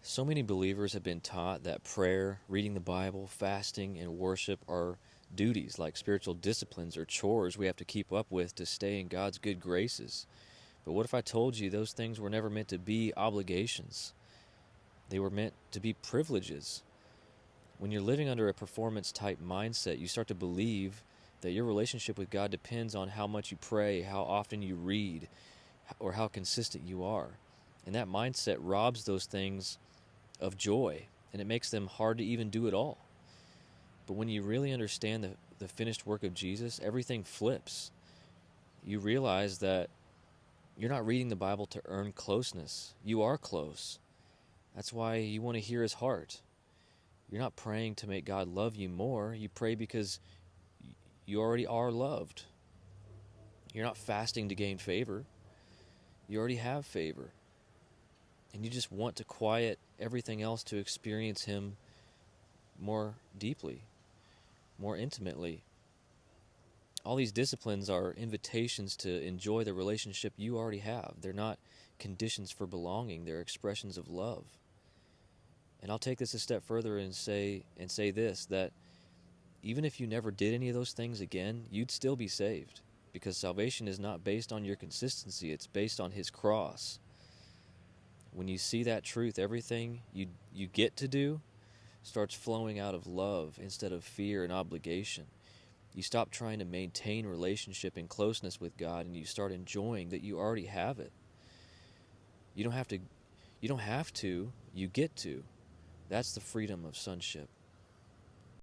So many believers have been taught that prayer, reading the Bible, fasting, and worship are duties like spiritual disciplines or chores we have to keep up with to stay in God's good graces. But what if I told you those things were never meant to be obligations? They were meant to be privileges. When you're living under a performance type mindset, you start to believe that your relationship with God depends on how much you pray, how often you read, or how consistent you are. And that mindset robs those things of joy, and it makes them hard to even do it all. But when you really understand the finished work of Jesus, everything flips. You realize that you're not reading the Bible to earn closeness. You are close. That's why you want to hear his heart. You're not praying to make God love you more. You pray because you already are loved. You're not fasting to gain favor. You already have favor. And you just want to quiet everything else to experience him more deeply, more intimately. All these disciplines are invitations to enjoy the relationship you already have. They're not conditions for belonging, they're expressions of love. And I'll take this a step further and say this, that even if you never did any of those things again, you'd still be saved, because salvation is not based on your consistency, it's based on his cross. When you see that truth, everything you get to do starts flowing out of love instead of fear and obligation. You stop trying to maintain relationship and closeness with God, and you start enjoying that you already have it. You don't have to, you get to. That's the freedom of sonship.